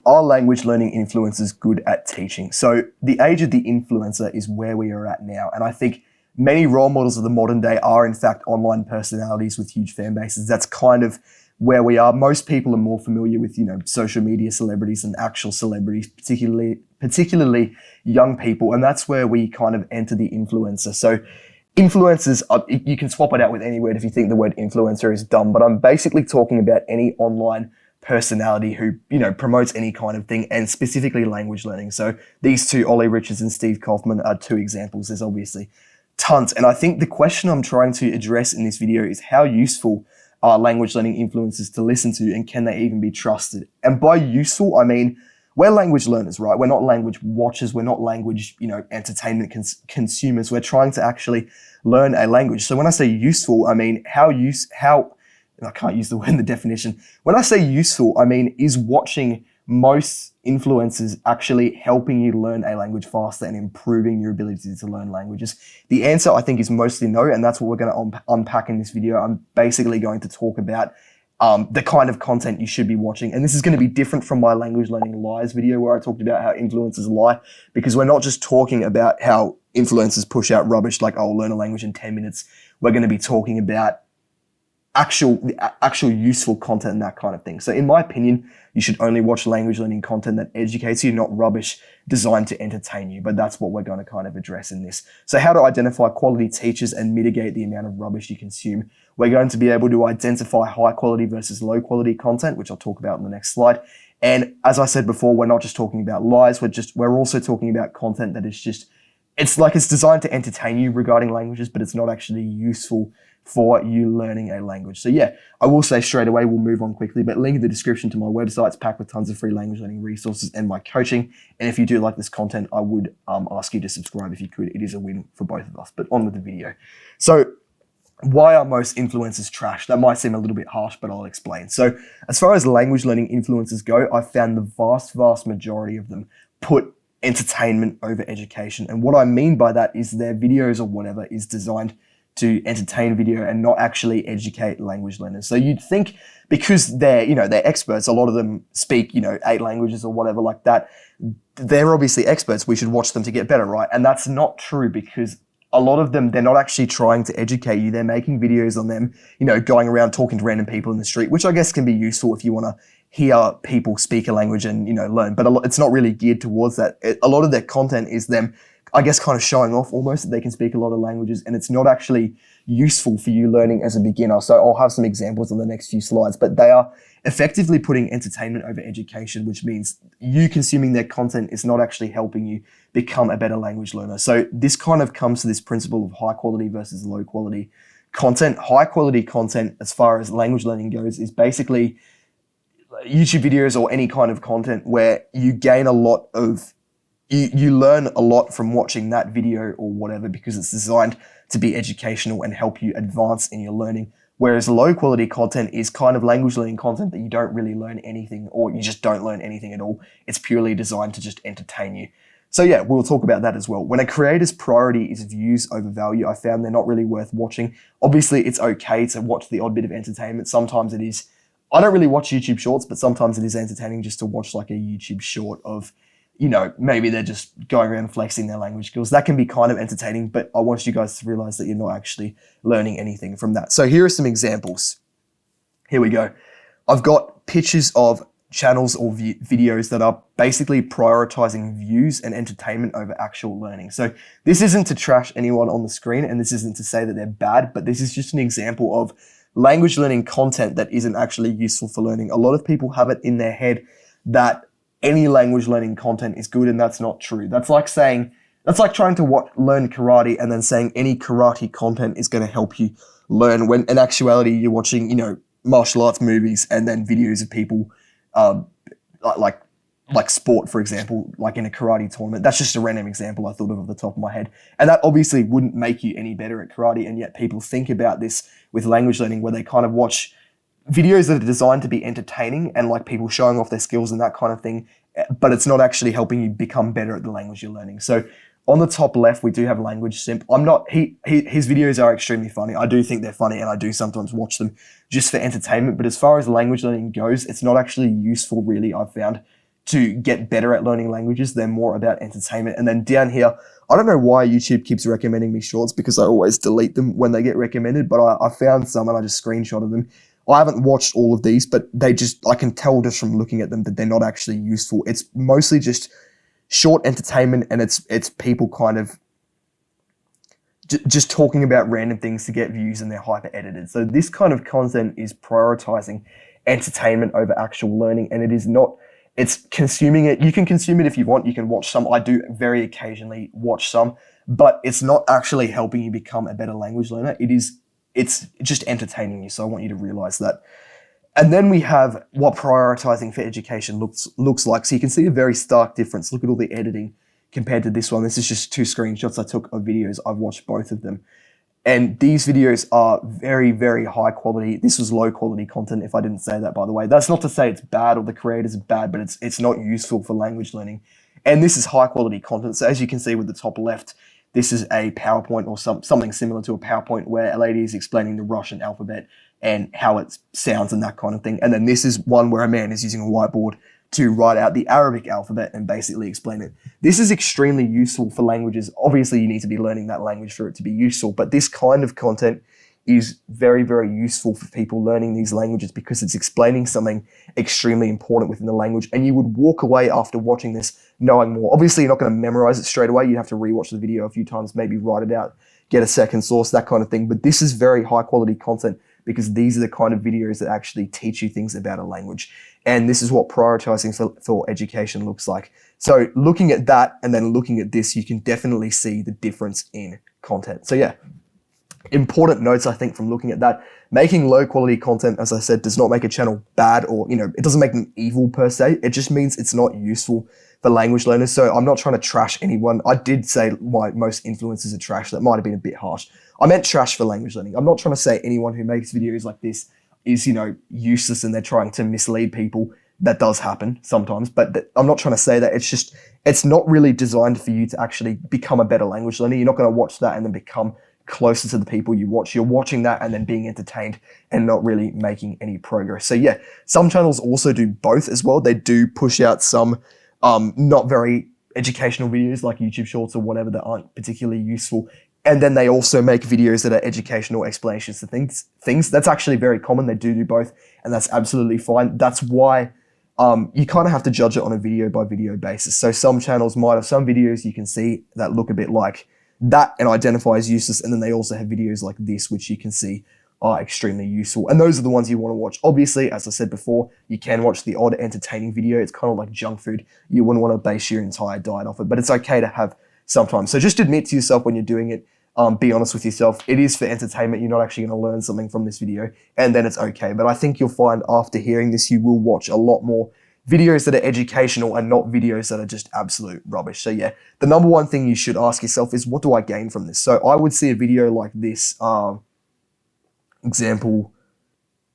Are language learning influencers good at teaching? So the age of the influencer is where we are at now. And I think many role models of the modern day are in fact online personalities with huge fan bases. That's kind of where we are. Most people are more familiar with, social media celebrities than actual celebrities, particularly young people. And that's where we kind of enter the influencer. So influencers, you can swap it out with any word if you think the word influencer is dumb, but I'm basically talking about any online personality who, promotes any kind of thing, and specifically language learning. So these two, Ollie Richards and Steve Kaufman, are two examples. There's obviously tons. And I think the question I'm trying to address in this video is how useful are language learning influencers to listen to, and can they even be trusted? And by useful, I mean, we're language learners, right? We're not language watchers. We're not language, entertainment consumers. We're trying to actually learn a language. So when I say useful, I mean, I can't use the word in the definition. When I say useful, I mean, is watching most influencers actually helping you learn a language faster and improving your ability to learn languages? The answer, I think, is mostly no, and that's what we're going to unpack in this video. I'm basically going to talk about the kind of content you should be watching. And this is going to be different from my language learning lies video where I talked about how influencers lie, because we're not just talking about how influencers push out rubbish like, oh, learn a language in 10 minutes. We're going to be talking about actual useful content and that kind of thing. So in my opinion, you should only watch language learning content that educates you, not rubbish designed to entertain you. But that's what we're going to kind of address in this. So how to identify quality teachers and mitigate the amount of rubbish you consume. We're going to be able to identify high quality versus low quality content, which I'll talk about in the next slide. And as I said before, we're not just talking about lies. We're also talking about content that is just, it's designed to entertain you regarding languages, but it's not actually useful for you learning a language. So yeah, I will say straight away, we'll move on quickly, but link in the description to my website. It's packed with tons of free language learning resources and my coaching. And if you do like this content, I would ask you to subscribe if you could. It is a win for both of us. But on with the video. So why are most influencers trash? That might seem a little bit harsh, but I'll explain. So as far as language learning influencers go, I've found the vast majority of them put entertainment over education. And what I mean by that is their videos or whatever is designed to entertain video and not actually educate language learners. So you'd think because they're experts, a lot of them speak, 8 languages or whatever like that, they're obviously experts. We should watch them to get better, right? And that's not true, because a lot of them, they're not actually trying to educate you. They're making videos on them, going around talking to random people in the street, which I guess can be useful if you want to hear people speak a language and, learn. But it's not really geared towards that. A lot of their content is them, I guess, kind of showing off almost that they can speak a lot of languages, and it's not actually useful for you learning as a beginner. So I'll have some examples on the next few slides, but they are effectively putting entertainment over education, which means you consuming their content is not actually helping you become a better language learner. So this kind of comes to this principle of high quality versus low quality content. High quality content, as far as language learning goes, is basically YouTube videos or any kind of content where you gain a lot of You learn a lot from watching that video or whatever, because it's designed to be educational and help you advance in your learning. Whereas low quality content is kind of language learning content that you don't really learn anything, or you just don't learn anything at all. It's purely designed to just entertain you. So yeah, we'll talk about that as well. When a creator's priority is views over value, I found they're not really worth watching. Obviously, it's okay to watch the odd bit of entertainment. Sometimes it is. I don't really watch YouTube shorts, but sometimes it is entertaining just to watch like a YouTube short of, maybe they're just going around flexing their language skills. That can be kind of entertaining, but I want you guys to realize that you're not actually learning anything from that. So here are some examples. Here we go. I've got pictures of channels or videos that are basically prioritizing views and entertainment over actual learning. So this isn't to trash anyone on the screen, and this isn't to say that they're bad, but this is just an example of language learning content that isn't actually useful for learning. A lot of people have it in their head that any language learning content is good, and that's not true. That's like trying to learn karate and then saying any karate content is going to help you learn, when in actuality you're watching, martial arts movies and then videos of people like sport, for example, like in a karate tournament. That's just a random example I thought of off the top of my head. And that obviously wouldn't make you any better at karate, and yet people think about this with language learning, where they kind of watch videos that are designed to be entertaining and like people showing off their skills and that kind of thing, but it's not actually helping you become better at the language you're learning. So on the top left, we do have Language Simp. His videos are extremely funny. I do think they're funny, and I do sometimes watch them just for entertainment. But as far as language learning goes, it's not actually useful, really, I've found, to get better at learning languages. They're more about entertainment. And then down here, I don't know why YouTube keeps recommending me shorts because I always delete them when they get recommended, but I found some and I just screenshotted them. I haven't watched all of these, but I can tell just from looking at them that they're not actually useful. It's mostly just short entertainment, and it's people kind of just talking about random things to get views, and they're hyper edited. So this kind of content is prioritizing entertainment over actual learning, and it's consuming it. You can consume it if you want. You can watch some. I do very occasionally watch some, but it's not actually helping you become a better language learner. It's just entertaining you. So I want you to realize that. And then we have what prioritizing for education looks like. So you can see a very stark difference. Look at all the editing compared to this one. This is just 2 screenshots I took of videos. I've watched both of them. And these videos are very, very high quality. This was low quality content, if I didn't say that, by the way. That's not to say it's bad or the creators are bad, but it's not useful for language learning. And this is high quality content. So as you can see with the top left, this is a PowerPoint or something similar to a PowerPoint where a lady is explaining the Russian alphabet and how it sounds and that kind of thing. And then this is one where a man is using a whiteboard to write out the Arabic alphabet and basically explain it. This is extremely useful for languages. Obviously, you need to be learning that language for it to be useful, but this kind of content is very, very useful for people learning these languages because it's explaining something extremely important within the language, and you would walk away after watching this knowing more. Obviously, you're not going to memorize it straight away. You have to rewatch the video a few times, maybe write it out, get a second source, that kind of thing. But this is very high quality content because these are the kind of videos that actually teach you things about a language. And this is what prioritizing for education looks like. So looking at that and then looking at this, you can definitely see the difference in content. So yeah, important notes, I think, from looking at that. Making low quality content, as I said, does not make a channel bad or, it doesn't make them evil per se. It just means it's not useful for language learners. So I'm not trying to trash anyone. I did say my most influencers are trash. That might have been a bit harsh. I meant trash for language learning. I'm not trying to say anyone who makes videos like this is, useless and they're trying to mislead people. That does happen sometimes, but I'm not trying to say that. It's not really designed for you to actually become a better language learner. You're not going to watch that and then become closer to the people you watch. You're watching that and then being entertained and not really making any progress. So yeah, some channels also do both as well. They do push out some not very educational videos like YouTube Shorts or whatever that aren't particularly useful. And then they also make videos that are educational explanations to things. That's actually very common. They do both, and that's absolutely fine. That's why you kind of have to judge it on a video by video basis. So some channels might have some videos you can see that look a bit like that and identify as useless, and then they also have videos like this which you can see are extremely useful, and those are the ones you want to watch. Obviously, as I said before, you can watch the odd entertaining video. It's kind of like junk food. You wouldn't want to base your entire diet off it, but it's okay to have sometimes. So just admit to yourself when you're doing it. Be honest with yourself. It is for entertainment. You're not actually going to learn something from this video, and then it's okay. But I think you'll find after hearing this, you will watch a lot more videos that are educational and not videos that are just absolute rubbish. So yeah, the number one thing you should ask yourself is, what do I gain from this? So I would see a video like this, example,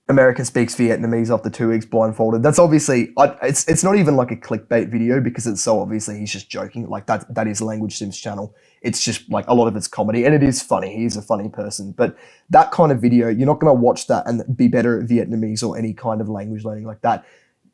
American speaks Vietnamese after 2 weeks blindfolded. That's obviously, it's not even like a clickbait video because it's so obviously he's just joking. Like that is Language Sims channel. It's just like a lot of it's comedy and it is funny. He's a funny person, but that kind of video, you're not going to watch that and be better at Vietnamese or any kind of language learning like that.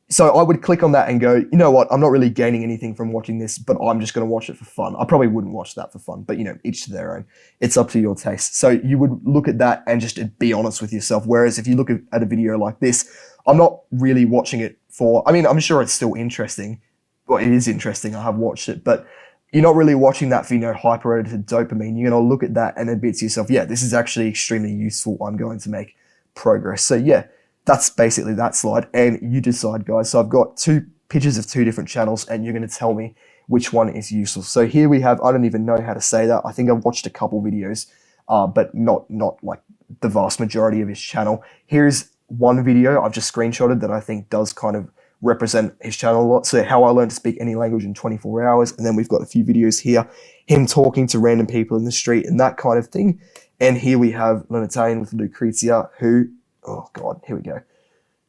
So I would click on that and go, you know what, I'm not really gaining anything from watching this, but I'm just going to watch it for fun. I probably wouldn't watch that for fun, but each to their own. It's up to your taste. So you would look at that and just be honest with yourself. Whereas if you look at a video like this, I'm not really watching it for, I'm sure it's still interesting. Well, it is interesting. I have watched it, but you're not really watching that for, hyper-edited dopamine. You're going to look at that and admit to yourself, yeah, this is actually extremely useful. I'm going to make progress. So yeah. That's basically that slide, and you decide, guys. So I've got 2 pictures of 2 different channels, and you're going to tell me which one is useful. So here we have, I don't even know how to say that. I think I've watched a couple videos, but not like the vast majority of his channel. Here's one video I've just screenshotted that I think does kind of represent his channel a lot. So how I learned to speak any language in 24 hours. And then we've got a few videos here, him talking to random people in the street and that kind of thing. And here we have Learn Italian with Lucrezia, who, oh God, here we go.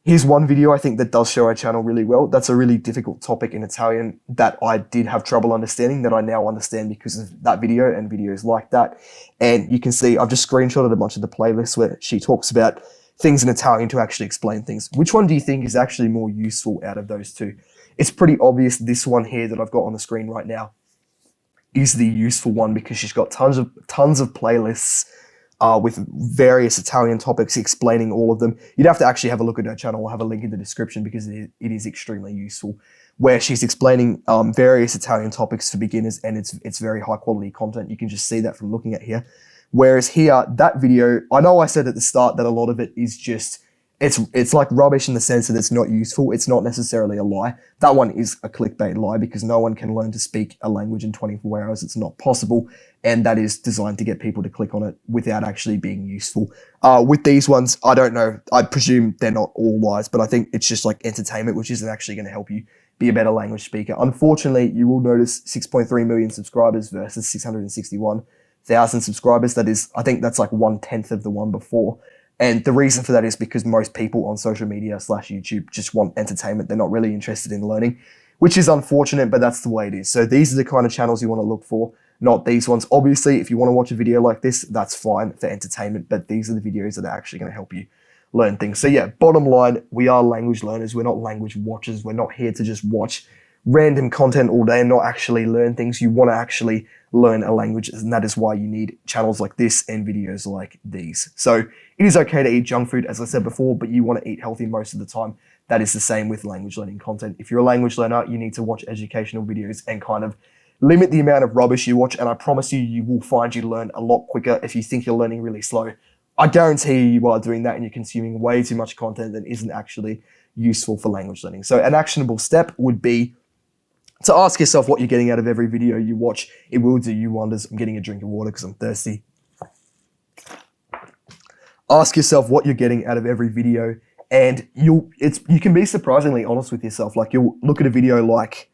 Here's one video I think that does show our channel really well. That's a really difficult topic in Italian that I did have trouble understanding that I now understand because of that video and videos like that. And you can see I've just screenshotted a bunch of the playlists where she talks about things in Italian to actually explain things. Which one do you think is actually more useful out of those two? It's pretty obvious this one here that I've got on the screen right now is the useful one because she's got tons of playlists with various Italian topics explaining all of them. You'd have to actually have a look at her channel. I'll have a link in the description because it is extremely useful, where she's explaining various Italian topics for beginners, and it's very high quality content. You can just see that from looking at here. Whereas here, that video, I know I said at the start that a lot of it is just, it's like rubbish in the sense that it's not useful. It's not necessarily a lie. That one is a clickbait lie because no one can learn to speak a language in 24 hours. It's not possible. And that is designed to get people to click on it without actually being useful. With these ones, I don't know. I presume they're not all lies, but I think it's just like entertainment, which isn't actually going to help you be a better language speaker. Unfortunately, you will notice 6.3 million subscribers versus 661,000 subscribers. That is, I think that's like 1/10 of the one before. And the reason for that is because most people on social media / YouTube just want entertainment. They're not really interested in learning, which is unfortunate, but that's the way it is. So these are the kind of channels you want to look for, not these ones. Obviously, if you want to watch a video like this, that's fine for entertainment, but these are the videos that are actually going to help you learn things. So yeah, bottom line, we are language learners. We're not language watchers. We're not here to just watch random content all day and not actually learn things. You want to actually learn a language, and that is why you need channels like this and videos like these. So it is okay to eat junk food, as I said before, but you want to eat healthy most of the time. That is the same with language learning content. If you're a language learner, you need to watch educational videos and kind of limit the amount of rubbish you watch, and I promise you, you will find you learn a lot quicker if you think you're learning really slow. I guarantee you are doing that and you're consuming way too much content that isn't actually useful for language learning. So an actionable step would be to ask yourself what you're getting out of every video you watch. It will do you wonders. I'm getting a drink of water because I'm thirsty. Ask yourself what you're getting out of every video, and you can be surprisingly honest with yourself. Like, you'll look at a video like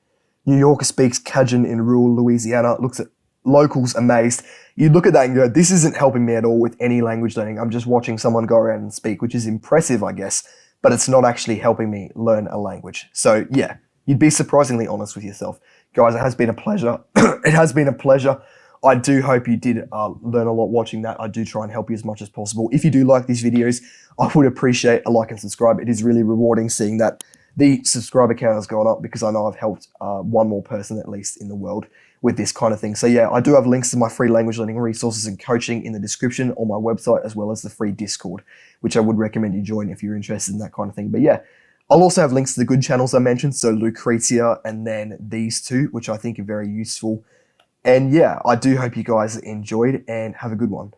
New Yorker speaks Cajun in rural Louisiana, looks at locals amazed. You look at that and go, this isn't helping me at all with any language learning. I'm just watching someone go around and speak, which is impressive, I guess, but it's not actually helping me learn a language. So yeah, you'd be surprisingly honest with yourself. Guys, it has been a pleasure. It has been a pleasure. I do hope you did learn a lot watching that. I do try and help you as much as possible. If you do like these videos, I would appreciate a like and subscribe. It is really rewarding seeing that the subscriber count has gone up because I know I've helped one more person at least in the world with this kind of thing. So yeah, I do have links to my free language learning resources and coaching in the description on my website, as well as the free Discord, which I would recommend you join if you're interested in that kind of thing. But yeah, I'll also have links to the good channels I mentioned, so Lucrezia and then these two, which I think are very useful. And yeah, I do hope you guys enjoyed and have a good one.